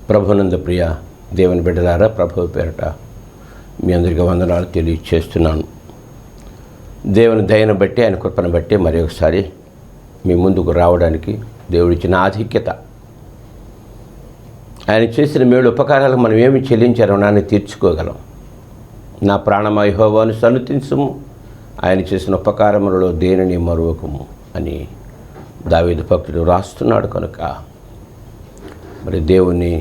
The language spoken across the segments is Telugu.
ప్రభునందు ప్రియ దేవుని బిడ్డలారా, ప్రభువు పేరట మీ అందరికీ వందనాలు తెలియచేస్తున్నాను. దేవుని దయను బట్టి, ఆయన కృపను బట్టి మరి ఒకసారి మీ ముందుకు రావడానికి దేవుడిచ్చిన ఆధిక్యత. ఆయన చేసిన మేలు ఉపకారాలకు మనం ఏమి చెల్లించే రుణాన్ని తీర్చుకోగలం. నా ప్రాణమా యెహోవాను సన్నుతించుము, ఆయన చేసిన ఉపకారములలో దేనిని మరువకము అని దావీదు భక్తుడు రాస్తున్నాడు. కనుక మరి దేవుణ్ణి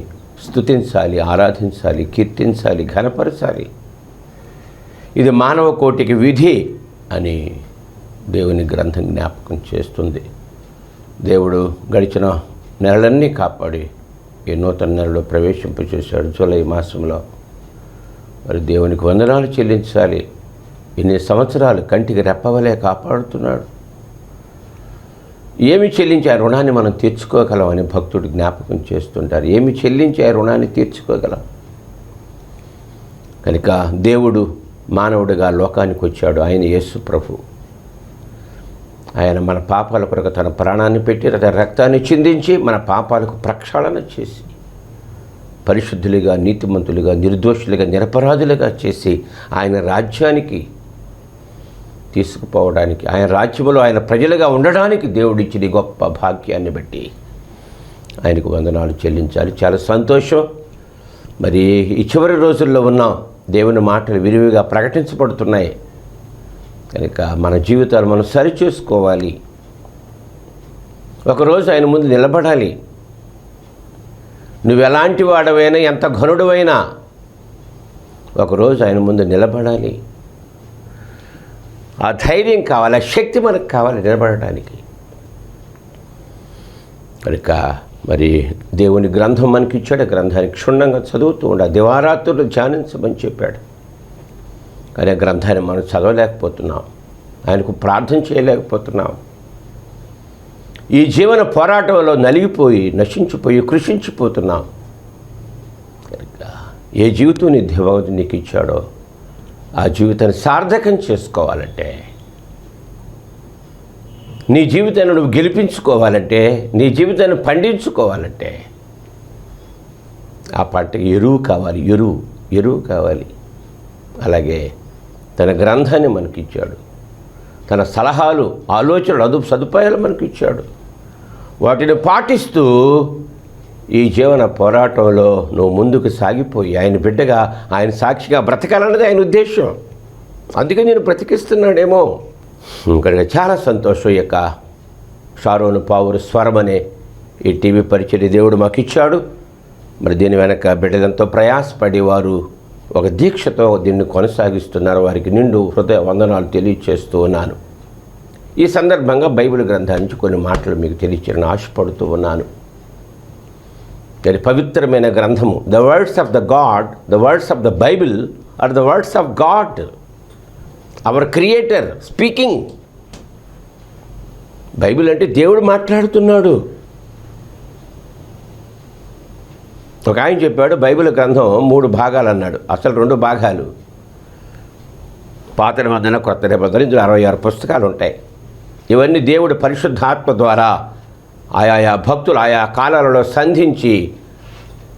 స్తుతించాలి, ఆరాధించాలి, కీర్తించాలి, ఘనపరచాలి. ఇది మానవ కోటికి విధి అని దేవుని గ్రంథం జ్ఞాపకం చేస్తుంది. దేవుడు గడిచిన నెలలన్నీ కాపాడి ఈ నూతన నెలలో ప్రవేశింపచేశాడు. జూలై మాసంలో మరి దేవునికి వందనాలు చెల్లించాలి. ఇన్ని సంవత్సరాలు కంటికి రెప్పవలే కాపాడుతున్నాడు. ఏమి చెల్లించి ఆ రుణాన్ని మనం తీర్చుకోగలమని భక్తుడు జ్ఞాపకం చేస్తుంటారు. ఏమి చెల్లించి ఆ రుణాన్ని తీర్చుకోగలం? కనుక దేవుడు మానవుడిగా లోకానికి వచ్చాడు. ఆయన యేసు ప్రభు. ఆయన మన పాపాల కొరకు తన ప్రాణాన్ని పెట్టి తన రక్తాన్ని చిందించి మన పాపాలకు ప్రక్షాళన చేసి పరిశుద్ధులుగా, నీతిమంతులుగా, నిర్దోషులుగా, నిరపరాధులుగా చేసి ఆయన రాజ్యానికి తీసుకుపోవడానికి, ఆయన రాజ్యంలో ఆయన ప్రజలుగా ఉండడానికి దేవుడిచ్చిన గొప్ప భాగ్యాన్ని బట్టి ఆయనకు వందనాలు చెల్లించాలి. చాలా సంతోషం. మరి ఈ చివరి రోజుల్లో ఉన్న దేవుని మాటలు విరివిగా ప్రకటించబడుతున్నాయి. కనుక మన జీవితాలు మనం సరిచేసుకోవాలి. ఒకరోజు ఆయన ముందు నిలబడాలి. నువ్వు ఎలాంటి వాడవైనా, ఎంత ఘనుడవైనా ఒకరోజు ఆయన ముందు నిలబడాలి. ఆ ధైర్యం కావాలి, ఆ శక్తి మనకు కావాలి నిలబడడానికి. కనుక మరి దేవుని గ్రంథం మనకి ఇచ్చాడు. గ్రంథాన్ని క్షుణ్ణంగా చదువుతూ ఉండ, దివారాత్రులు ధ్యానించమని చెప్పాడు. కానీ ఆ గ్రంథాన్ని మనం చదవలేకపోతున్నాం, ఆయనకు ప్రార్థన చేయలేకపోతున్నాం. ఈ జీవన పోరాటంలో నలిగిపోయి, నశించిపోయి, కృషించిపోతున్నాం. కనుక ఏ జీవితం నీ దేవుడు నీకు ఇచ్చాడో ఆ జీవితాన్ని సార్థకం చేసుకోవాలంటే, నీ జీవితాన్ని నువ్వు గెలిపించుకోవాలంటే, నీ జీవితాన్ని పండించుకోవాలంటే ఆ పంటకి ఎరువు కావాలి. ఎరువు కావాలి. అలాగే తన గ్రంథాన్ని మనకిచ్చాడు. తన సలహాలు, ఆలోచనలు, అదుపు సదుపాయాలు మనకిచ్చాడు. వాటిని పాటిస్తూ ఈ జీవన పోరాటంలో నువ్వు ముందుకు సాగిపోయి ఆయన బిడ్డగా, ఆయన సాక్షిగా బ్రతకాలన్నది ఆయన ఉద్దేశం. అందుకే నేను బ్రతికిస్తున్నాడేమో. కనుక చాలా సంతోషం. ఈ యొక్క షారోను పావురు స్వరం అనే ఈ టీవీ పరిచర్య దేవుడు మాకు ఇచ్చాడు. మరి దీని వెనక బిడ్డలంతో ప్రయాసపడి వారు ఒక దీక్షతో దీన్ని కొనసాగిస్తున్నారు. వారికి నిండు హృదయ వందనాలు తెలియచేస్తూ ఉన్నాను. ఈ సందర్భంగా బైబిల్ గ్రంథాన్ని నుంచి కొన్ని మాటలు మీకు తెలియచేయాలని ఆశపడుతూ ఉన్నాను. అది పవిత్రమైన గ్రంథము. The words of the God, the words of the Bible are the words of God, our creator speaking. Bible అంటే దేవుడు మాట్లాడుతున్నాడు. ఒక ఆయన చెప్పాడు, బైబిల్ గ్రంథం 3 భాగాలు అన్నాడు. అసలు 2 భాగాలు. పాత నిబంధన, కొత్త నిబంధన. ఇందులో 66 పుస్తకాలు ఉంటాయి. ఇవన్నీ దేవుడు పరిశుద్ధాత్మ ద్వారా ఆయా భక్తులు ఆయా కాలాలలో సంధించి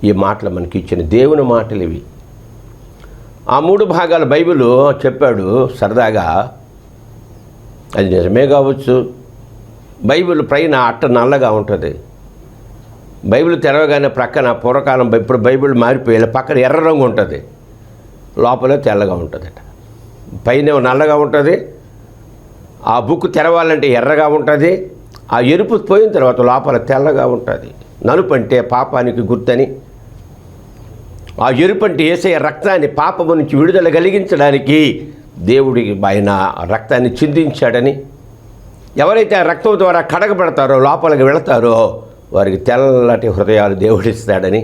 ఈ మాటలు మనకి ఇచ్చిన దేవుని మాటలు ఇవి. ఆ 3 భాగాలు బైబిల్ చెప్పాడు. సరదాగా అది నిజమే కావచ్చు. బైబిల్ పైన అట్ట నల్లగా ఉంటుంది. బైబిల్ తెరవగానే ప్రక్కన పూర్వకాలం, ఇప్పుడు బైబిల్ మారిపోయి పక్కన ఎర్ర రంగు ఉంటుంది, లోపల తెల్లగా ఉంటుందట. పైన నల్లగా ఉంటుంది. ఆ బుక్ తెరవాలంటే ఎర్రగా ఉంటుంది. ఆ ఎరుపు పోయిన తర్వాత లోపల తెల్లగా ఉంటుంది. నలుపు అంటే పాపానికి గుర్తని, ఆ ఎరుపు అంటే యేసయ్య రక్తాన్ని, పాపము నుంచి విడుదల కలిగించడానికి దేవుడికి ఆయన రక్తాన్ని చిందించాడని, ఎవరైతే ఆ రక్తం ద్వారా కడగబడతారో, లోపలికి వెళతారో వారికి తెల్లటి హృదయాలు దేవుడిస్తాడని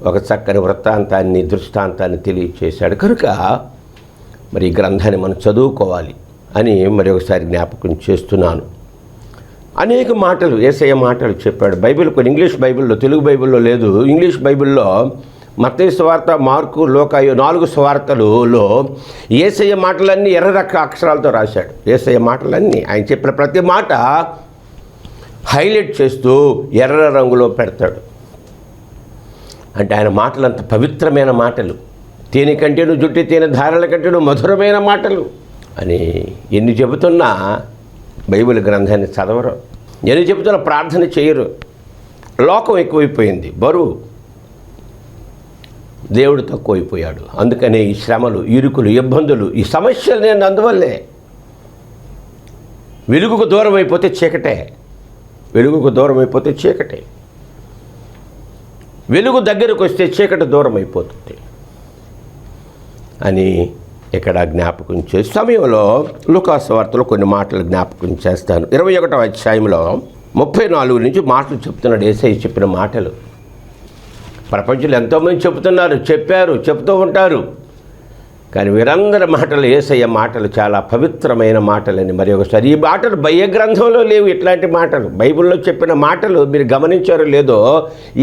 ఒక చక్కని వృత్తాంతాన్ని, దృష్టాంతాన్ని తెలియచేశాడు. కనుక మరి ఈ గ్రంథాన్ని మనం చదువుకోవాలి అని మరి ఒకసారి జ్ఞాపకం చేస్తున్నాను. అనేక మాటలు, యేసయ్య మాటలు చెప్పాడు. బైబిల్ కొన్ని ఇంగ్లీష్ బైబిల్లో, తెలుగు బైబిల్లో లేదు. ఇంగ్లీష్ బైబిల్లో మత్తయి సువార్త, మార్కు, లూకా 4 సువార్తలలో యేసయ్య మాటలన్నీ ఎర్ర అక్షరాలతో రాశాడు. యేసయ్య మాటలన్నీ, ఆయన చెప్పిన ప్రతి మాట హైలైట్ చేస్తూ ఎర్ర రంగులో పెడతాడు. అంటే ఆయన మాటలు అంత పవిత్రమైన మాటలు, తేనె కంటేను జుట్టి తేనె ధారల కంటేను మధురమైన మాటలు అని ఎన్ని చెబుతున్నా బైబిల్ గ్రంథాన్ని చదవరు, ఎన్ని చెబుతున్నా ప్రార్థన చేయరు. లోకం ఎక్కువైపోయింది, బరువు, దేవుడు తక్కువైపోయాడు. అందుకనే ఈ శ్రమలు, ఇరుకులు, ఇబ్బందులు, ఈ సమస్యలు నేను అందువల్లే. వెలుగుకు దూరం అయిపోతే చీకటే, వెలుగుకు దూరం అయిపోతే చీకటే, వెలుగు దగ్గరకు వస్తే చీకటి దూరం అయిపోతుంది అని ఇక్కడ జ్ఞాపకం చేసే సమయంలో లూకాసు వార్తలో కొన్ని మాటలు జ్ఞాపకం చేస్తాను. 21వ అధ్యాయంలో 34 నుంచి మాటలు చెప్తున్నాడు. యేసయ్య చెప్పిన మాటలు ప్రపంచంలో ఎంతోమంది చెబుతున్నారు, చెప్పారు, చెప్తూ ఉంటారు. కానీ వీరందరి మాటలు, యేసయ్య మాటలు చాలా పవిత్రమైన మాటలని మరి ఒకసారి, ఈ మాటలు బయ్య గ్రంథంలో లేవు. ఇట్లాంటి మాటలు బైబిల్లో చెప్పిన మాటలు మీరు గమనించారో లేదో,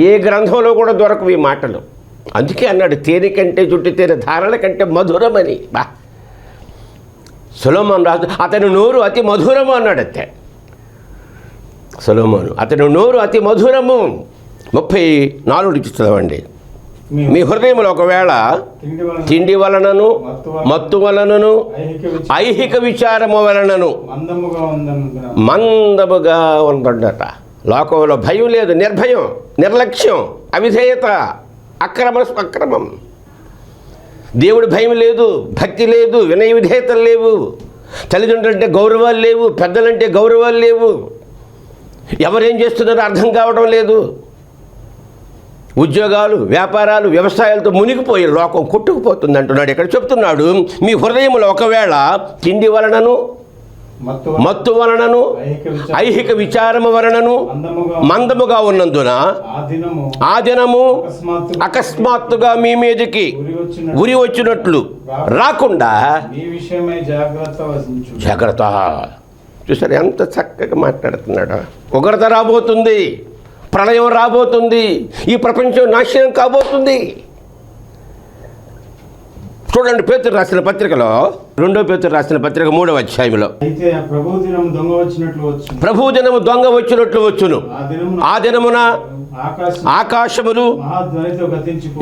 ఏ గ్రంథంలో కూడా దొరకవు ఈ మాటలు. అందుకే అన్నాడు, తేనె కంటే జుట్టు తేనె ధారల కంటే మధురమని. బా, సొలొమోను రాజు అతని నోరు అతి మధురము అన్నాడు. అంతే సొలొమోను, అతని నోరు అతి మధురము. 34 నుంచి చదవండి. మీ హృదయంలో ఒకవేళ తిండి వలనను మత్తు వలనను ఐహిక విచారము వలనను మందముగా ఉందట. లోకంలో భయం లేదు, నిర్భయం, నిర్లక్ష్యం, అవిధేయత, అక్రమం. దేవుడి భయం లేదు, భక్తి లేదు, వినయ విధేయతలు లేవు, తల్లిదండ్రులంటే గౌరవాలు లేవు, పెద్దలంటే గౌరవాలు లేవు, ఎవరేం చేస్తున్నారో అర్థం కావడం లేదు, ఉద్యోగాలు, వ్యాపారాలు, వ్యవసాయాలతో మునిగిపోయి లోకం కొట్టుకుపోతుంది అంటున్నాడు. ఇక్కడ చెప్తున్నాడు, మీ హృదయంలో ఒకవేళ తిండి వలనను మత్తు వలనను ఐహిక విచారము వలనను మందముగా ఉన్నందున ఆ దినము అకస్మాత్తుగా మీ మీదకి ఉరి వచ్చినట్లు రాకుండా జాగ్రత్త. చూసారు ఎంత చక్కగా మాట్లాడుతున్నాడు. ఉగ్రత రాబోతుంది, ప్రళయం రాబోతుంది, ఈ ప్రపంచం నాశనం కాబోతుంది. చూడండి, పేతురు రాసిన పత్రికలో, 2వ పేతురు రాసిన పత్రిక 3వ అధ్యాయంలో, ప్రభువు దినము దొంగ వచ్చినట్లు వచ్చును, ఆ దినమున ఆకాశములు,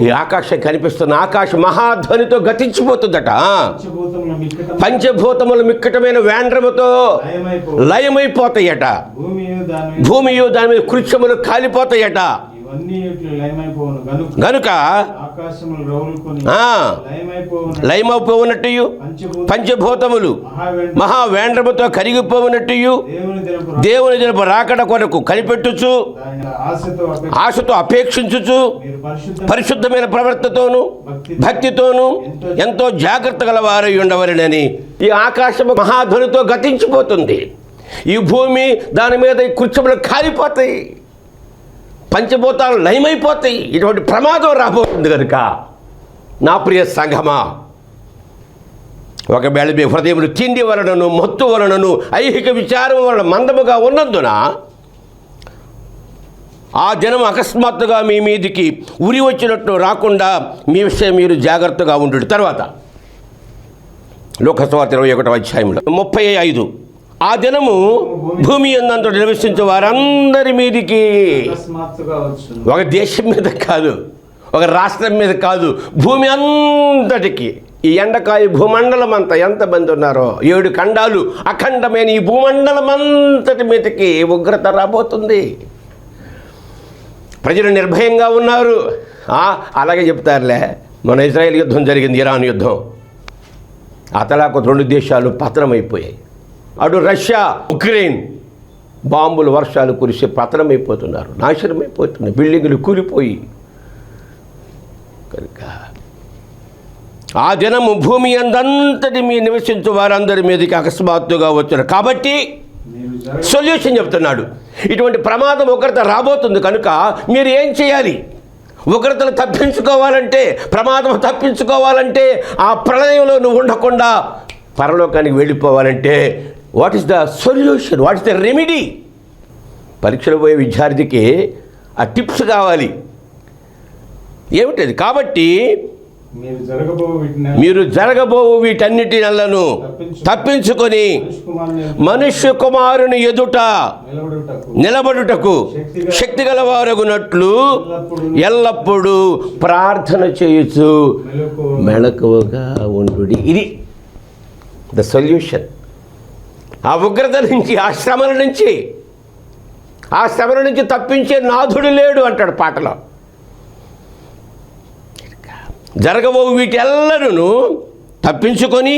ఈ ఆకాశం కనిపిస్తున్న ఆకాశం మహాధ్వనితో గతించిపోతుందట. పంచభూతములు మిక్కటమైన వేండ్రముతో లయమైపోతాయట. భూమియు దాని మీద కృత్యములు కాలిపోతాయట. గనుక లయమైపోవునట్టు పంచభూతములు మహావేండ్రముతో కరిగిపోవునట్టు దేవుని దినపు రాకడ కొరకు కనిపెట్టుచు ఆశతో అపేక్షించుచు పరిశుద్ధమైన ప్రవర్తనతోను భక్తితోను ఎంతో జాగ్రత్త గలవారై ఉండవలెనని. ఈ ఆకాశము మహాధ్వనితో గతించిపోతుంది, ఈ భూమి దాని మీద ఈ కృత్యములు కాలిపోతాయి, పంచభూతాలు లయమైపోతాయి. ఇటువంటి ప్రమాదం రాబోతుంది. కనుక నా ప్రియ సంఘమా, ఒకవేళ మీ హృదయములు తిండి వలనను మత్తు వలనను ఐహిక విచారం వలన మందముగా ఉన్నందున ఆ దినం అకస్మాత్తుగా మీ మీదికి ఉరి వచ్చినట్టు రాకుండా మీ విషయం మీరు జాగ్రత్తగా ఉండు. తర్వాత లోకాసు వార్త 21వ అధ్యాయంలో 35, ఆ దినము భూమి యందు నివసించే వారందరి మీదికి, ఒక దేశం మీద కాదు, ఒక రాష్ట్రం మీద కాదు, భూమి అంతటికి, ఈ ఎండకాయ భూమండలం అంతా ఎంతమంది ఉన్నారో, 7 ఖండాలు అఖండమైన ఈ భూమండలం అంతటి మీదకి ఉగ్రత రాబోతుంది. ప్రజలు నిర్భయంగా ఉన్నారు. అలాగే చెప్తారులే, మన ఇజ్రాయెల్ యుద్ధం జరిగింది, ఇరాన్ యుద్ధం, అతలాకు 2 దేశాలు పతనమైపోయాయి. అటు రష్యా, ఉక్రెయిన్ బాంబులు వర్షాలు కురిసి పతనమైపోతున్నారు, నాశనమైపోతున్నాయి, బిల్డింగులు కూలిపోయి. కనుక ఆ దినము భూమి అందంతటి మీ నివసించు వారందరి మీదకి అకస్మాత్తుగా వచ్చారు. కాబట్టి సొల్యూషన్ చెప్తున్నాడు. ఇటువంటి ప్రమాదం ఉగ్రత రాబోతుంది కనుక మీరు ఏం చేయాలి? ఉగ్రతలు తప్పించుకోవాలంటే, ప్రమాదం తప్పించుకోవాలంటే, ఆ ప్రళయంలో నువ్వు ఉండకుండా పరలోకానికి వెళ్ళిపోవాలంటే what is the solution, what is the remedy? పరీక్షలు పోయే విద్యార్థికి ఆ టిప్స్ కావాలి. ఏమిటది? కాబట్టి మీరు జరగబోవు వీటన్నిటినలను తప్పించుకొని మనుష్య కుమారుని ఎదుట నిలబడుటకు శక్తి గలవారగునట్లు ఎల్లప్పుడూ ప్రార్థన చేయుచు మెలకువగా ఉండుడి. ఇది ద సొల్యూషన్. ఆ ఉగ్రత నుంచి, ఆ శ్రమల నుంచి తప్పించే నాథుడు లేడు అంటాడు పాటలో. జరగబోవు వీటెల్లరూ తప్పించుకొని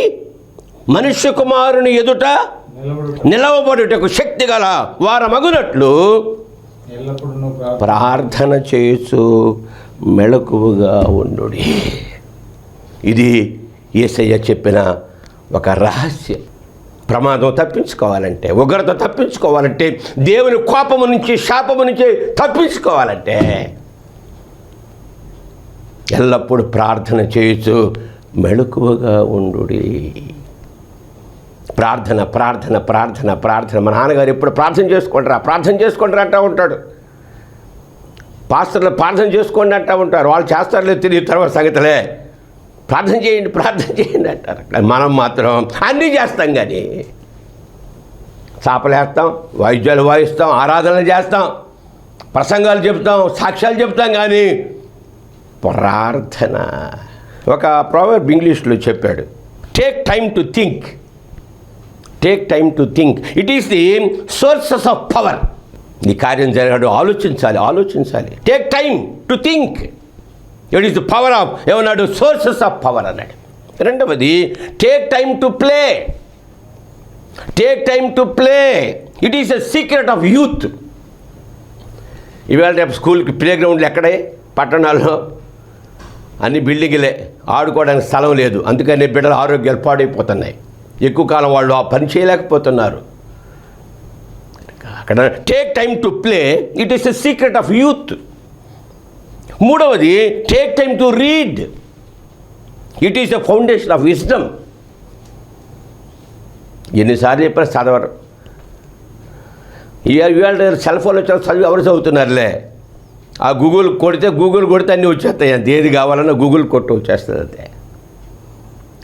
మనుష్య కుమారుని ఎదుట నిలవబడుటకు శక్తి గల వారమగునట్లు ప్రార్థన చేయుచు మెలకువగా ఉండుడి. ఇది యేసయ్య చెప్పిన ఒక రహస్యం. ప్రమాదం తప్పించుకోవాలంటే, ఉగ్రత తప్పించుకోవాలంటే, దేవుని కోపము నుంచి, శాపము నుంచి తప్పించుకోవాలంటే ఎల్లప్పుడూ ప్రార్థన చేయొచ్చు మెలకువగా ఉండుడి. ప్రార్థన ప్రార్థన ప్రార్థన ప్రార్థన. మా నాన్నగారు ఎప్పుడు ప్రార్థన చేసుకుంటారా అంటూ ఉంటాడు. పాస్టర్లు ప్రార్థన చేసుకోండి అంటూ ఉంటారు. వాళ్ళు చేస్తారులే తెలియదు, తర్వాత సంగతిలే. ప్రార్థన చేయండి అంటారు. మనం మాత్రం అన్నీ చేస్తాం, కానీ చాపలేస్తాం, వాయిద్యాలు వాయిస్తాం, ఆరాధనలు చేస్తాం, ప్రసంగాలు చెప్తాం, సాక్ష్యాలు చెప్తాం, కానీ ప్రార్థన. ఒక ప్రావర్బ్ ఇంగ్లీష్లో చెప్పాడు, take time to think, it is the sources of power. నీ కార్యం జరగడు ఆలోచించాలి. Take time to think, it is the power of, ఏమన్నాడు, సోర్సెస్ ఆఫ్ పవర్ అన్నాడు. రెండవది, take time to play, it is a secret of youth. ఇవాళ రేపు స్కూల్కి ప్లే గ్రౌండ్లు ఎక్కడే? పట్టణాల్లో అన్ని బిల్డింగ్లే, ఆడుకోవడానికి స్థలం లేదు. అందుకని బిడ్డల ఆరోగ్యాలు పాడైపోతున్నాయి. ఎక్కువ కాలం వాళ్ళు ఆ పని చేయలేకపోతున్నారు. అక్కడ take time to play, it is a secret of youth. మూడవది, take time to read, it is a foundation of wisdom. ఎన్నిసార్లు చెప్పారు, చదవరు. ఇవాళ సెల్ ఫోన్లో చదివి ఎవరు చదువుతున్నారులే. ఆ గూగుల్ కొడితే అన్నీ వచ్చేస్తాయి. అంతే, ఏది కావాలన్నా గూగుల్ కొట్టు వచ్చేస్తుంది. అంతే,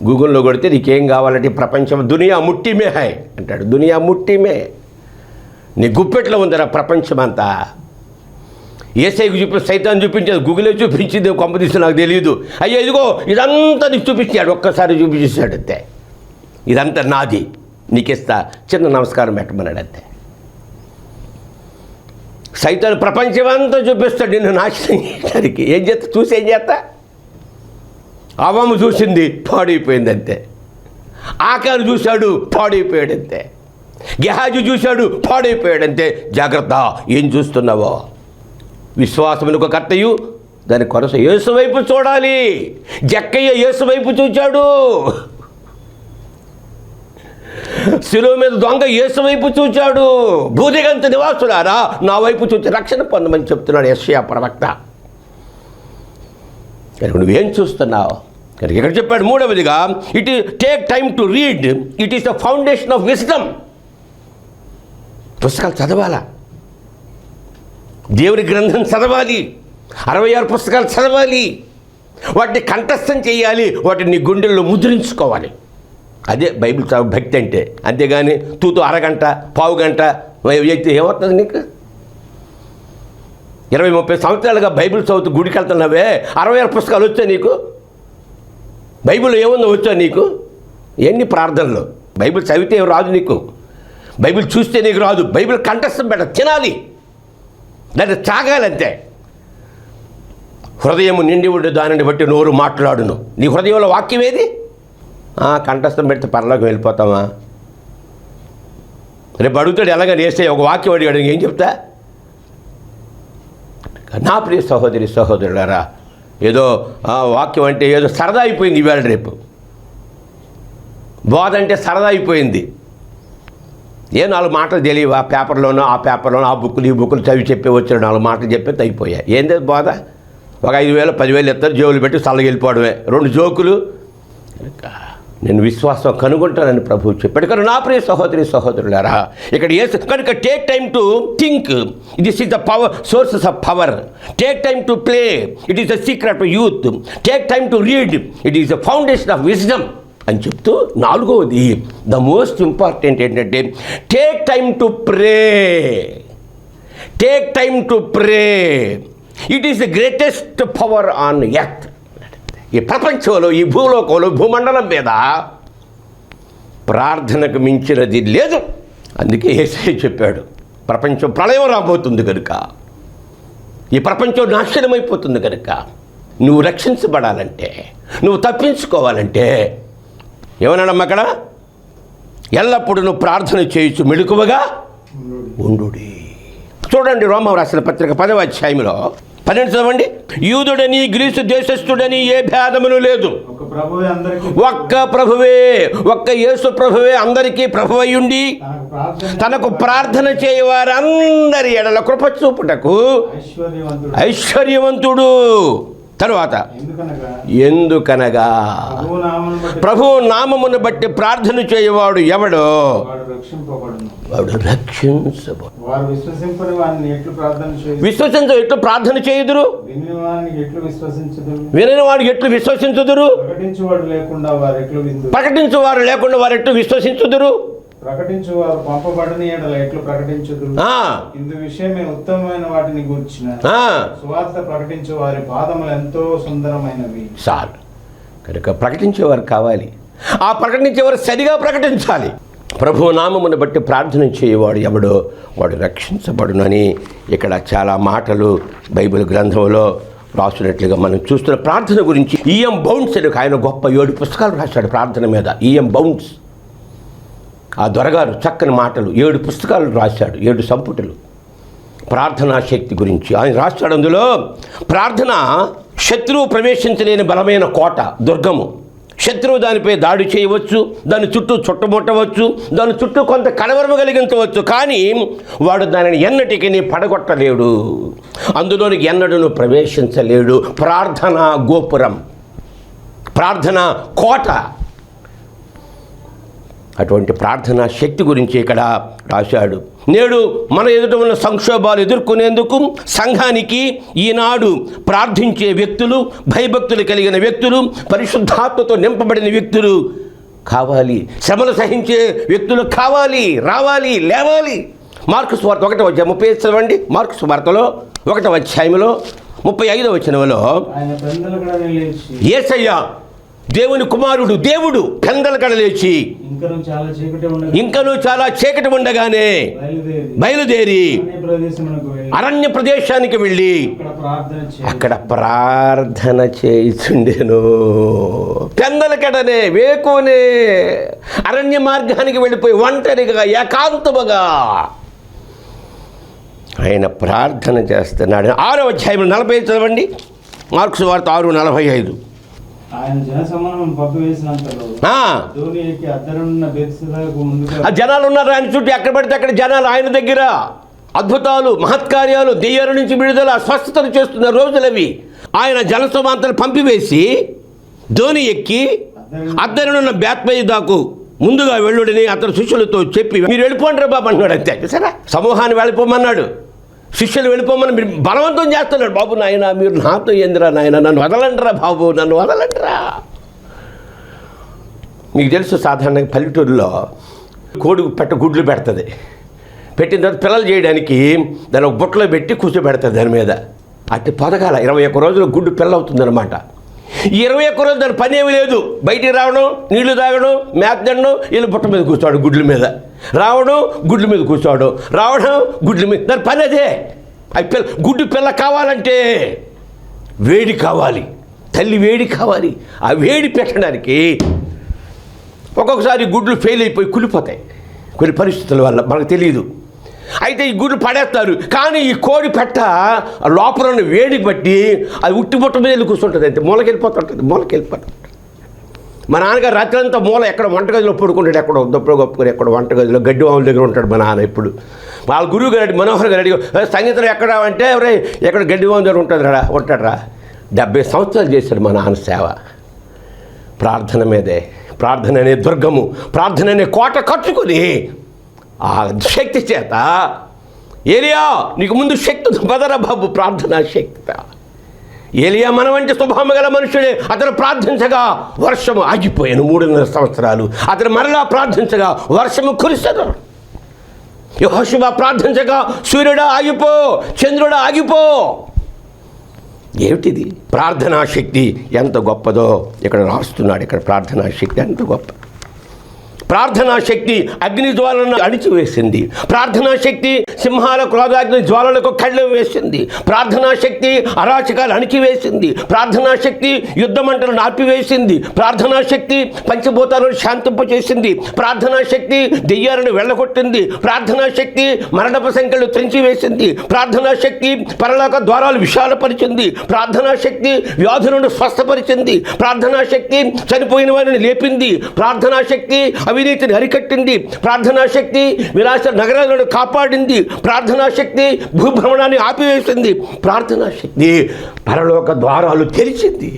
గూగుల్లో కొడితే నీకేం కావాలంటే ప్రపంచం, దునియా ముట్టి మే హై అంటాడు. దునియా ముట్టి మే, నీ గుప్పెట్లో ఉందిరా ప్రపంచం అంతా. ఏసైకి సైతాన్ని చూపించేది గూగులే చూపించింది, కొంపదీసి నాకు తెలియదు. అయ్యో ఇదిగో ఇదంతా నీకు చూపించాడు, ఒక్కసారి చూపించేశాడు. అంతే, ఇదంతా నాది, నీకిస్తా, చిన్న నమస్కారం పెట్టమన్నాడు. అంతే. సైతాను ప్రపంచం అంతా చూపిస్తాడు నిన్ను నాశనం చేయడానికి. ఏం చేస్తా? అవ్వమ్మ చూసింది, పాడైపోయింది. అంతే. ఆకారు చూశాడు, పాడైపోయాడు. అంతే. గెహాజు చూశాడు, పాడైపోయాడు. అంతే. జాగ్రత్త, ఏం చూస్తున్నావో. విశ్వాసమునకు కర్తయు దాని కొరస యేసు వైపు చూడాలి. జక్కయ్య యేసు వైపు చూచాడు. శిలువ మీద దొంగ యేసు వైపు చూచాడు. భూదిగంత నివాసులారా నా వైపు చూచి రక్షణ పొందమని చెప్తున్నాడు యెషయా ప్రవక్త. నువ్వేం చూస్తున్నావు? ఇక్కడ చెప్పాడు మూడవదిగా, it is take time to read, it is the foundation of wisdom. పుస్తకాలు చదవాలా, దేవుని గ్రంథం చదవాలి, 66 పుస్తకాలు చదవాలి, వాటిని కంఠస్థం చేయాలి, వాటిని నీ గుండెల్లో ముద్రించుకోవాలి. అదే బైబిల్ చదువు భక్తి అంటే. అంతేగాని తూతూ అరగంట, పావు గంట అయితే ఏమవుతుంది నీకు? 20-30 సంవత్సరాలుగా బైబిల్ చదువుతూ గుడికి వెళ్తున్నావే, 66 పుస్తకాలు వచ్చా నీకు? బైబిల్లో ఏముందో వచ్చా నీకు? ఎన్ని ప్రార్థనలు? బైబిల్ చదివితే రాదు నీకు, బైబిల్ చూస్తే నీకు రాదు. బైబిల్ కంఠస్థం పెట్ట, తినాలి, దాన్ని తాగాలంతే. హృదయము నిండి ఉండే దానిని బట్టి నోరు మాట్లాడును. నీ హృదయంలో వాక్యం ఏది? కంఠస్థం పెడితే పరలోకి వెళ్ళిపోతామా? రేపు అడుగుతాడు, ఎలాగ నేస్తే ఒక వాక్యం అడిగాడు, ఏం చెప్తా? నా ప్రియ సహోదరి సహోదరులారా, ఏదో వాక్యం అంటే ఏదో సరదా అయిపోయింది. ఇవాళ రేపు బోధ అంటే సరదా అయిపోయింది. 4 మాటలు తెలియవా? పేపర్లోనో ఆ పేపర్లోనో ఆ బుక్కులు ఈ బుక్కులు చదివి చెప్పి వచ్చాడు, 4 మాటలు చెప్పి అయిపోయాయి. ఏంది బోధ? ఒక 5,000 10,000 ఇస్తారు, జోబులు పెట్టి చల్లగా వెళ్ళిపోవడమే. 2 జోకులు. నేను విశ్వాసం కనుగొంటానని ప్రభువు చెప్పాడు. కనుక నా ప్రియ సహోదరి సహోదరులారా, ఇక్కడ కనుక take time to think, this is the power, sources of power. Take time to play, it is the secret of youth. Take time to read, it is the foundation of wisdom అని చెప్తూ, నాలుగవది ద మోస్ట్ ఇంపార్టెంట్ ఏంటంటే take time to pray. Take time to pray, it is the greatest power on earth. ఈ ప్రపంచంలో, ఈ భూలోకంలో, భూమండలం మీద ప్రార్థనకు మించినది లేదు. అందుకే యేసయ్య చెప్పాడు, ప్రపంచం ప్రళయం రాబోతుంది కనుక, ఈ ప్రపంచం నాశనమైపోతుంది కనుక, నువ్వు రక్షించబడాలంటే, నువ్వు తప్పించుకోవాలంటే ఏమన్నాడమ్మ అక్కడ? ఎల్లప్పుడూ నువ్వు ప్రార్థన చేయొచ్చు, మెలకువగా ఉండుడి. చూడండి, రోమా రాసిన పత్రిక 10వ అధ్యాయంలో 12 చదవండి. యూదుడని గ్రీసు దేశస్థుడని ఏ భేదమును లేదు, ఒక్క ప్రభువే, ఒక్క యేసు ప్రభువే అందరికీ ప్రభువయ్యుండి తనకు ప్రార్థన చేయవారందరి ఎడల కృప చూపుటకు ఐశ్వర్యవంతుడు. తరువాత ఎందుకనగా ప్రభువు నామమును బట్టి ప్రార్థన చేయవాడు ఎవడో వాడు రక్షించబడు. విశ్వసించ ఎట్లు ప్రార్థన చేయుదురు, వినని వాడు ఎట్లు విశ్వసించుదురు, ప్రకటించువారు లేకుండా వారు ఎట్లు విశ్వసించుదురు, ప్రకటించువారు పంపబడని ఎడల ఎట్లు ప్రకటించుదురు. ఇందు విషయమే ఉత్తమమైన వాటిని గూర్చిన సువార్త ప్రకటించే వారి పాదములు ఎంతో సుందరమైనవి. చాలు. కనుక ప్రకటించేవారు కావాలి, ఆ ప్రకటించేవారు సరిగా ప్రకటించాలి. ప్రభు నామమును బట్టి ప్రార్థన చేయవాడు ఎవడో వాడు రక్షించబడునని ఇక్కడ చాలా మాటలు బైబిల్ గ్రంథంలో రాసినట్లుగా మనం చూస్తున్న ప్రార్థన గురించి. ఈఎం బౌండ్స్ అని ఆయన గొప్ప 7 పుస్తకాలు రాశాడు ప్రార్థన మీద. ఈఎం బౌండ్స్, ఆ దొరగారు చక్కని మాటలు 7 పుస్తకాలు రాశాడు, 7 సంపుటలు ప్రార్థనా శక్తి గురించి ఆయన రాశాడు. అందులో ప్రార్థన శత్రువు ప్రవేశించలేని బలమైన కోట, దుర్గము. శత్రువు దానిపై దాడి చేయవచ్చు, దాని చుట్టూ చుట్టుముట్టవచ్చు, దాని చుట్టూ కొంత కలవరము కలిగించవచ్చు, కానీ వాడు దానిని ఎన్నటికీ పడగొట్టలేడు, అందులోనికి ఎన్నడూ ప్రవేశించలేడు. ప్రార్థనా గోపురం, ప్రార్థనా కోట. అటువంటి ప్రార్థనా శక్తి గురించి ఇక్కడ రాశాడు. నేడు మన ఎదుట ఉన్న సంక్షోభాలు ఎదుర్కొనేందుకు సంఘానికి ఈనాడు ప్రార్థించే వ్యక్తులు, భయభక్తులు కలిగిన వ్యక్తులు, పరిశుద్ధాత్మతో నింపబడిన వ్యక్తులు కావాలి. శ్రమలు సహించే వ్యక్తులు కావాలి, రావాలి, లేవాలి. మార్కు సువార్త 1వ అధ్యాయం 35 చదవండి. మార్కు సువార్తలో 1వ అధ్యాయంలో 35వ వచనంలో యేసయ్య దేవుని కుమారుడు, దేవుడు పెందల కడ లేచి ఇంకనూ చాలా చీకటి ఉండగానే బయలుదేరి అరణ్య ప్రదేశానికి వెళ్ళి అక్కడ ప్రార్థన చేయుచుండెను. పెందల కడనే, వేకునే అరణ్య మార్గానికి వెళ్ళిపోయి ఒంటరిగా ఏకాంతముగా ఆయన ప్రార్థన చేస్తున్నాడు. 6వ అధ్యాయం 45 చదవండి. మార్కు సువార్త 6:45. ఆయన జనసమూహం పంపివేసినంతలో ధోనికి అద్దరున్న బెత్సెదాకు ముందుగా జనాలు ఉన్నారు ఆయన చుట్టూ, ఎక్కడ పడితే అక్కడ జనాలు ఆయన దగ్గర అద్భుతాలు, మహత్కార్యాలు, దెయ్యాల నుంచి విడుదల, స్వస్థతలు చేస్తున్న రోజులవి. ఆయన జనసమాంతలు పంపివేసి ధోని ఎక్కి అద్దరున్న బేత్సెదాకు ముందుగా వెళ్ళుడని అతని శిష్యులతో చెప్పి, మీరు వెళ్ళిపోండి బాబు అన్నాడు. అంతే, సరే, సమూహాన్ని వెళ్ళిపోమన్నాడు, శిష్యులు వెళ్ళిపోమని మీరు బలవంతం చేస్తున్నాడు. బాబు నాయన మీరు నాతో ఏందిరా నాయన, నన్ను వదలండిరా బాబు, నన్ను వదలండిరా. మీకు తెలుసు, సాధారణంగా పల్లెటూరులో కోడి పెట్ట గుడ్లు పెడుతుంది. పెట్టిన తర్వాత పిల్లలు చేయడానికి దాన్ని ఒక బుట్టలో పెట్టి కూర్చోబెడుతుంది. దాని మీద అట్టి పొదగాల 21 రోజులు గుడ్డు పిల్ల అవుతుందన్నమాట. ఈ 21 రోజులు దాని పని ఏమీ లేదు. బయటికి రావడం, నీళ్లు తాగడం, మేత తినడం, వీళ్ళు బుట్ట మీద కూర్చోవడం, గుడ్ల మీద రావడం, గుడ్ల మీద కూర్చోవడం, రావడం, గుడ్ల మీద. దాని పని అదే. అది గుడ్డు పిల్ల కావాలంటే వేడి కావాలి, తల్లి వేడి కావాలి. ఆ వేడి పెట్టడానికి ఒక్కొక్కసారి గుడ్లు ఫెయిల్ అయిపోయి కులిపోతాయి కొన్ని పరిస్థితుల వల్ల, మనకు తెలియదు. అయితే ఈ గుడ్లు పడేస్తారు, కానీ ఈ కోడి పెట్ట లోపల ఉన్న వేడి బట్టి అది ఉట్టి బుట్ట మీద వెళ్ళి కూర్చుంటుంది. అంటే మూలకెళ్ళిపోతుంటుంది. మా నాన్నగారు రాత్రి అంతా మూల ఎక్కడ వంటగదిలో పడుకుంటాడు, ఎక్కడ దప్పుడు గొప్పగారు ఎక్కడ వంటగదిలో గడ్డి వాముల దగ్గర ఉంటాడు మా నాన్న. ఇప్పుడు వాళ్ళ గురువు గారు మనోహర్ గారు అడిగి, సంగీతం ఎక్కడ అంటే ఎక్కడ గడ్డి వాముల దగ్గర ఉంటాడురా. 70 సంవత్సరాలు చేశాడు మా నాన్న సేవ. ప్రార్థన మీదే, ప్రార్థన అనే దుర్గము, ప్రార్థన అనే కోట కట్టుకొని ఆ శక్తి చేత ఏలియా నీకు ముందు శక్తి ఉంది, బదరా బాబు ప్రార్థనా శక్తి. ఏలియా మన వంటి స్వభావం గల మనుషుడే. అతను ప్రార్థించగా వర్షము ఆగిపోయాను 3.5 సంవత్సరాలు. అతను మరలా ప్రార్థించగా వర్షము కురిసెను. యెహోషువ ప్రార్థించగా సూర్యుడా ఆగిపో, చంద్రుడా ఆగిపో. ఏమిటిది? ప్రార్థనా శక్తి ఎంత గొప్పదో ఇక్కడ రాస్తున్నాడు. ఇక్కడ ప్రార్థనా శక్తి ఎంత గొప్ప. ప్రార్థనా శక్తి అగ్ని జ్వాలను అణిచివేసింది. ప్రార్థనా శక్తి సింహాల క్రోధాగ్ని జ్వాలలకు కళ్ళు వేసింది. ప్రార్థనా శక్తి అరాచకాలు అణిచివేసింది. ప్రార్థనా శక్తి యుద్ధమంటలను ఆపివేసింది. ప్రార్థనా శక్తి పంచభూతాలను శాంతింపచేసింది. ప్రార్థనా శక్తి దెయ్యాలను వెళ్ళగొట్టింది. ప్రార్థనా శక్తి మరణపు సంఖ్యలు త్రెంచివేసింది. ప్రార్థనా శక్తి పరలోక ద్వారాలు విశాలపరిచింది. ప్రార్థనా శక్తి వ్యాధులను స్వస్థపరిచింది. ప్రార్థనా శక్తి చనిపోయిన వారిని లేపింది. ప్రార్థనా శక్తి అవినీతిని అరికట్టింది. ప్రార్థనా శక్తి విలాస నగరాలను కాపాడింది. ప్రార్థనా శక్తి భూభ్రమణాన్ని ఆపివేసింది. ప్రార్థనా శక్తి పరలోక ద్వారాలు తెరిచింది.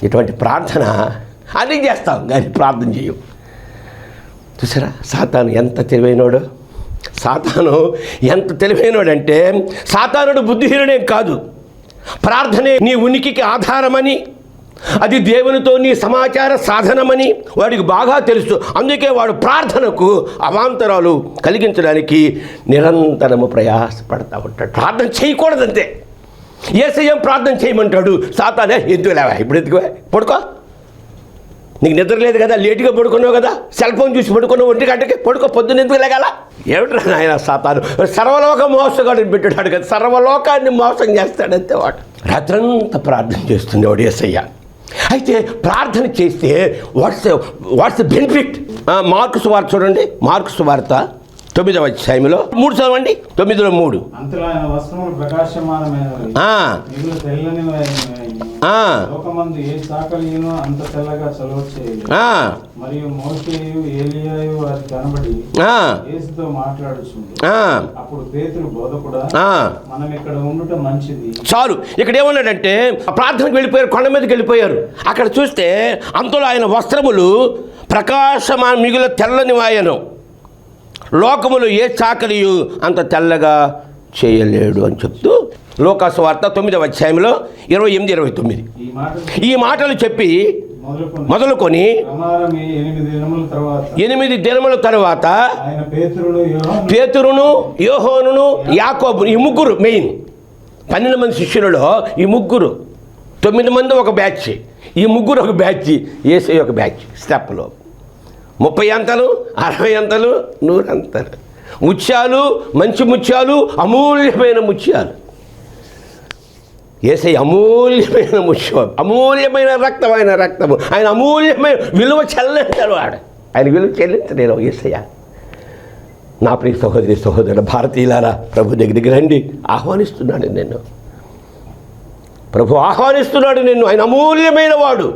ఇటువంటి ప్రార్థన అన్నీ చేస్తాం కానీ ప్రార్థన చేయం. చూసారా సాతాను ఎంత తెలివైనోడు? సాతాను ఎంత తెలివైనోడంటే, సాతానుడు బుద్ధిహీనుడేం కాదు. ప్రార్థనే నీ ఉనికికి ఆధారమని, అది దేవునితో నీ సమాచార సాధనమని వాడికి బాగా తెలుసు. అందుకే వాడు ప్రార్థనకు అవాంతరాలు కలిగించడానికి నిరంతరము ప్రయాసపడతా ఉంటాడు. ప్రార్థన చేయకూడదంతే. యేసయ్య ప్రార్థన చేయమంటాడు, సాతానే ఎందుకు లేవా, ఇప్పుడు ఎందుకు పడుకో, నీకు నిద్ర లేదు కదా, లేటుగా పడుకున్నావు కదా, సెల్ ఫోన్ చూసి పడుకున్నావు, 1 గంటకి పడుకో, పొద్దున్న ఎందుకు లేగాల? ఏమిట్రా నాయన సాతాను సర్వలోక మోసగాడిని పెట్టాడు కదా, సర్వలోకాన్ని మోసం చేస్తాడంతే వాడు. రాత్రంతా ప్రార్థన చేస్తుండేవాడు యేసయ్య. అయితే ప్రార్థన చేస్తే వాట్స్ బెనిఫిట్? మార్కు సువార్త చూడండి. మార్కు సువార్త 9వ అధ్యాయంలో 3 చదవండి. 9:3. అంతలో ఆయన వస్త్రములు ప్రకాశమానమైనవి, మిగులు తెల్లనివైనవి, లోకమందు ఏ చాకలియును అంత తెల్లగా చలవచ్చేయలేదు. మరియు మోషేయు ఏలీయాయు వారికి కనబడి యేసుతో మాట్లాడుచుంది. అప్పుడు పేతురు, బోధకుడా, మనం ఇక్కడ ఉండుట మంచిది. చాలు. ఇక్కడ ఏమన్నాడంటే ప్రార్థనకు వెళ్ళిపోయారు, కొండ మీదకి వెళ్ళిపోయారు. అక్కడ చూస్తే అంతలో ఆయన వస్త్రములు ప్రకాశమాన మిగులు తెల్లనివాయను, లోకములు ఏ చాకలియు అంత తెల్లగా చేయలేడు అని చెప్తూ లూకాసు వార్త 9వ అధ్యాయంలో 28-29 ఈ మాటలు చెప్పి మొదలుకొని 8 దినముల తర్వాత పేతురును, యోహానును, యాకోబు, ఈ ముగ్గురు మెయిన్ 12 మంది శిష్యులలో ఈ ముగ్గురు, 9 మంది ఒక బ్యాచ్, ఈ ముగ్గురు ఒక బ్యాచ్, యేసయ్య ఒక బ్యాచ్. స్టెప్లో 30 అంతలు, 60 అంతలు, 100 అంతలు, ముత్యాలు, మంచి ముత్యాలు, అమూల్యమైన ముత్యాలు. యేసయ్య అమూల్యమైన ముత్యం, అమూల్యమైన రక్తము. ఆయన అమూల్యమైన విలువ చెల్లించాడు. ఆయన విలువ చెల్లించలేను యేసయ్య. నా ప్రియ సహోదరి సహోదరుడు భారతీయులారా, ప్రభు దగ్గరికి రండి, ఆహ్వానిస్తున్నాడు నిన్ను. ప్రభు ఆహ్వానిస్తున్నాడు నిన్ను. ఆయన అమూల్యమైన వాడు.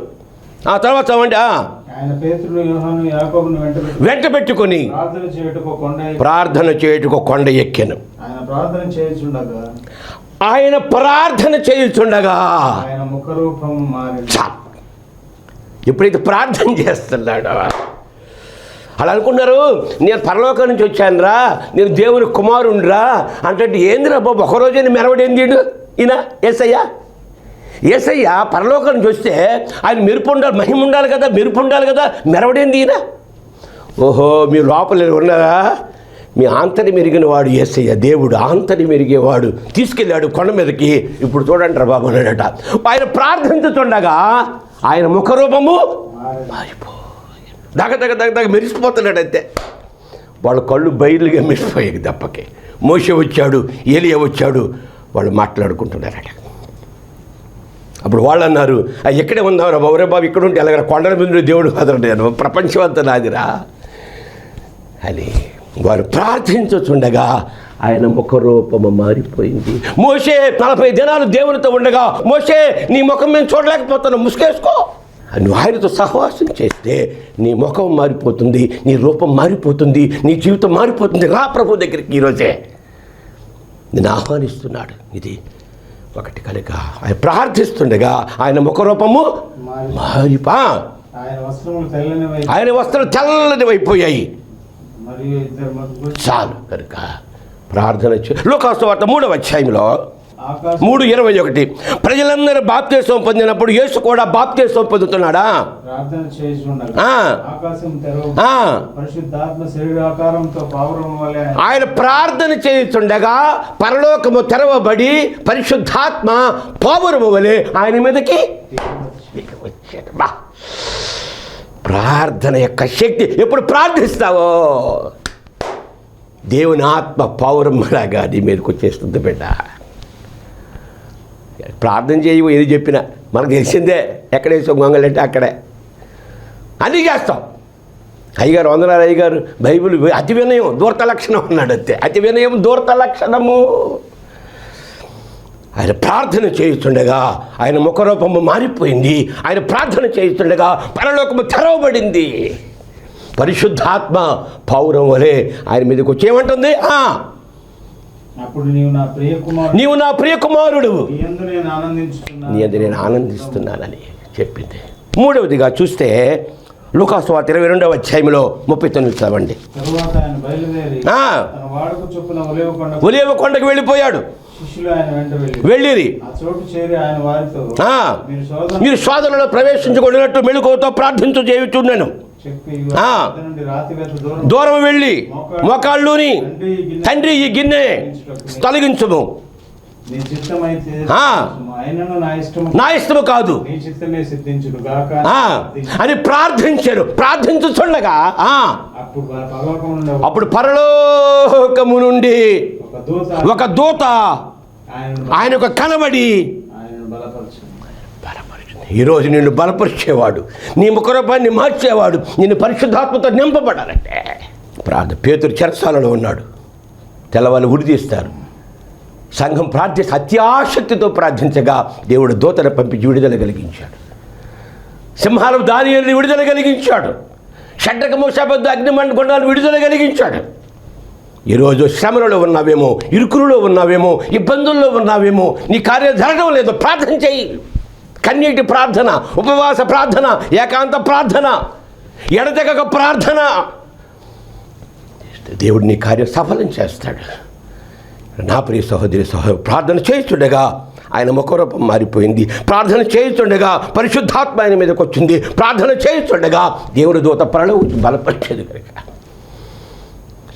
ఆ తర్వాత చదవండి. ఆయన పేతురు, యోహాను, యాకోబును వెంట పెట్టుకొని ప్రార్థన చేయుటకు కొండ ఎక్కెను. ఆయన ప్రార్థన చేయుచుండగా ఆయన ముఖరూపం మారింది. ఎప్పుడైతే ప్రార్థన చేస్తున్నాడో, అలా అనుకున్నారు, నేను పరలోకం నుంచి వచ్చానురా, నేను దేవుని కుమారుణ్ణిరా అంటే ఏందిరా బాబు, ఒకరోజు మెరవడేంది ఈయన యేసయ్య పరలోకం నుంచి వస్తే ఆయన మెరుపు ఉండాలి, మహిమ ఉండాలి కదా, మెరుపు ఉండాలి కదా, మెరవడేంది ఈయన. ఓహో, మీ లోపల ఉన్నారా? మీ ఆంతర్యం మెరిగిన వాడు యేసయ్య, దేవుడు ఆంతర్యం మెరిగేవాడు. తీసుకెళ్ళాడు కొండ మీదకి. ఇప్పుడు చూడండి రా బాబు అన్నాడట. ఆయన ప్రార్థించుతుండగా ఆయన ముఖరూపము మారిపో దగ్గ మెరిసిపోతున్నాడు. అంతే, వాళ్ళ కళ్ళు బయలుగా మెరిసిపోయాయి దెబ్బకి. మోషే వచ్చాడు, ఏలియా వచ్చాడు, వాళ్ళు మాట్లాడుకుంటున్నారట. అప్పుడు వాళ్ళు అన్నారు, ఎక్కడే ఉందావురా బాబు, రే బాబు ఇక్కడ ఉంటే ఎలాగ కొండల మీద దేవుడు కాదురా, నేను ప్రపంచం అంతా నాదిరా అని వారు ప్రార్థించుచుండగా ఆయన ముఖరూపము మారిపోయింది. మోషే 40 దినాలు దేవునితో ఉండగా, మోషే నీ ముఖం మేము చూడలేకపోతున్నావు, ముసుకేసుకో. నువ్వు ఆయనతో సహవాసం చేస్తే నీ ముఖం మారిపోతుంది, నీ రూపం మారిపోతుంది, నీ జీవితం మారిపోతుంది. రా ప్రభు దగ్గరికి ఈరోజే నేను ఆహ్వానిస్తున్నాడు. ఇది ఒకటి కనుక ఆయన ప్రార్థిస్తుండగా ఆయన ముఖరూపము ఆయన వస్త్రములు తెల్లనివై ఆయన వస్త్రాలు తెల్లని అయిపోయాయి. మరియు ఇద్దరు మనుషులు చాలు కనుక ప్రార్థన లూకాసు వార్త 3వ అధ్యాయంలో ఆకాశం 3:21 ప్రజలందరూ బాప్తిస్మం పొందినప్పుడు యేసు కూడా బాప్తిస్మం పొందుతున్నాడా? ప్రార్థన చేయుచుండగా ఆ. ఆకాశం తెరవ ఆ. పరిశుద్ధాత్మ శరీరాకారంతో పావురం వలె ఆయన ప్రార్థన చేస్తుండగా పరలోకము తెరవబడి పరిశుద్ధాత్మ పావురము వలె ఆయన మీదకి వచ్చాడు. బా! ప్రార్థన యొక్క శక్తి. ఎప్పుడు ప్రార్థిస్తావో దేవుని ఆత్మ పావురమ్మలాగా నీ మీదకి వచ్చేస్తుంది బిడ్డ. ప్రార్థన చేయవు ఏది చెప్పినా మనకు తెలిసిందే. ఎక్కడేసో గొంగలంటే అక్కడే అన్నీ చేస్తాం. అయ్యగారు వందనాలు అయ్యగారు బైబిల్ అతి వినయం దూర్త లక్షణం అన్నాడు. అంతే, అతి వినయం దూర్త లక్షణము. ఆయన ప్రార్థన చేస్తుండగా ఆయన ముఖరూపము మారిపోయింది. ఆయన ప్రార్థన చేస్తుండగా పరలోకము తెరవబడింది. పరిశుద్ధాత్మ పౌరం వలె ఆయన మీదకి వచ్చి ఏమంటుంది? అప్పుడు నీవు నా ప్రియ కుమారుడు, నీవు నా ప్రియ కుమారుడు, నీ యందు నేను ఆనందించుచున్నాను, నీ యందు నేను ఆనందిస్తున్నానని చెప్పింది. మూడవదిగా చూస్తే లూకాసు వార్త 22వ అధ్యాయంలో 39 చదవండి. తరువాత ఆయన బయలుదేరి ఆ. తన వాడుకు చొప్పున ఒలీవ కొండకు వెళ్ళిపోయాడు. శిష్యులు ఆయన వెంట వెళ్ళిరి. ఆ చోటు చేరి ఆయన వారితో మీరు శోధనలో ప్రవేశించకూడనట్టు మెళుకువతో ప్రార్థించు చేయుచున్నాను చెప్పి ఆ. నుండి రాతివేత దూరం వెళ్ళి మోకాళ్ళుని తండ్రి ఈ గిన్నె తొలగించుము, నీ చిత్తమైతే ఆ. ఆయనను నా ఇష్టము కాదు నీ చిత్తమే సిద్ధించును గాక అని ప్రార్థించారు. ప్రార్థించుచుండగా అప్పుడు పరలోకము నుండి అప్పుడు పరలోకము నుండి ఒక దూత ఆయనకు కనబడి ఆయనను బలపరచు. ఈరోజు నిన్ను బలపరిచేవాడు, నీ ముఖరూపాన్ని మార్చేవాడు, నిన్ను పరిశుద్ధాత్మతో నింపబడాలంటే ప్రార్థన. పేతురు చెరసాలలో ఉన్నాడు. తెల్లవాళ్ళు ఉరితీస్తారు. సంఘం ప్రార్థిస్తే అత్యాశక్తితో ప్రార్థించగా దేవుడు దూతను పంపించి విడుదల కలిగించాడు. సింహాలు దానియేలుని విడుదల కలిగించాడు. షడ్రక మోషాబద్దు అగ్నిమండకొండాలు విడుదల కలిగించాడు. ఈరోజు శ్రమలలో ఉన్నావేమో, ఇరుకులలో ఉన్నావేమో, ఇబ్బందుల్లో ఉన్నావేమో, నీ కార్యం జరగడం లేదు. ప్రార్థన చెయ్యి. కన్నీటి ప్రార్థన, ఉపవాస ప్రార్థన, ఏకాంత ప్రార్థన, ఎడతెగక ప్రార్థన. దేవుడు నీ కార్యం సఫలం చేస్తాడు. నా ప్రియ సహోదరి ప్రార్థన చేస్తుండగా ఆయన ముఖరూపం మారిపోయింది. ప్రార్థన చేస్తుండగా పరిశుద్ధాత్మ ఆయన మీదకి వచ్చింది. ప్రార్థన చేస్తుండగా దేవుడి దూత పరలోకి బలపరిచేది. కనుక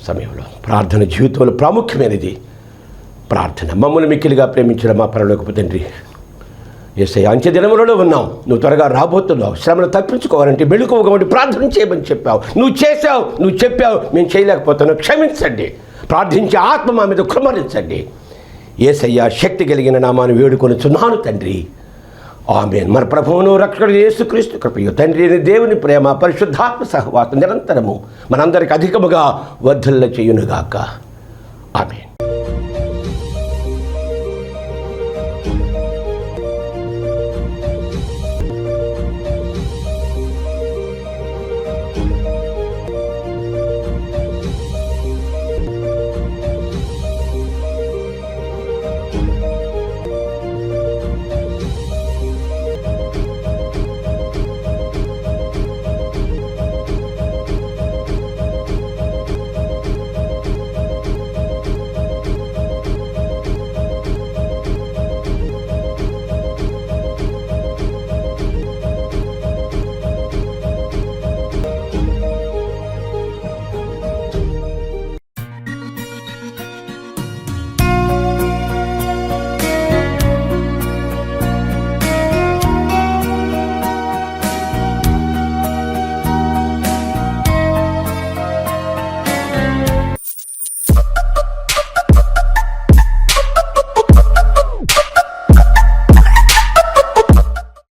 సమయంలో ప్రార్థన జీవితంలో ప్రాముఖ్యమైనది ప్రార్థన. మమ్మల్ని మిక్కిలిగా ప్రేమించిన మా పరలోకపు తండ్రి, యేసయ్య అంచె దినములలో ఉన్నాం. నువ్వు త్వరగా రాబోతున్నావు. శ్రమను తప్పించుకోవాలంటే మెళుకువగా ప్రార్థన చేయమని చెప్పావు. నువ్వు చేసావు, నువ్వు చెప్పావు, మేము చేయలేకపోతున్నావు. క్షమించండి. ప్రార్థించే ఆత్మ మా మీద కుమ్మరించండి. యేసయ్య శక్తి కలిగిన నామాన్ని వేడుకొనుచున్నాను తండ్రి. ఆమేన్. మన ప్రభువును రక్షకుడు యేసుక్రీస్తు కృపయు తండ్రి దేవుని ప్రేమ పరిశుద్ధాత్మ సహవాసం నిరంతరము మనందరికి అధికముగా వర్ధిల్ల చేయునుగాక. ఆమేన్.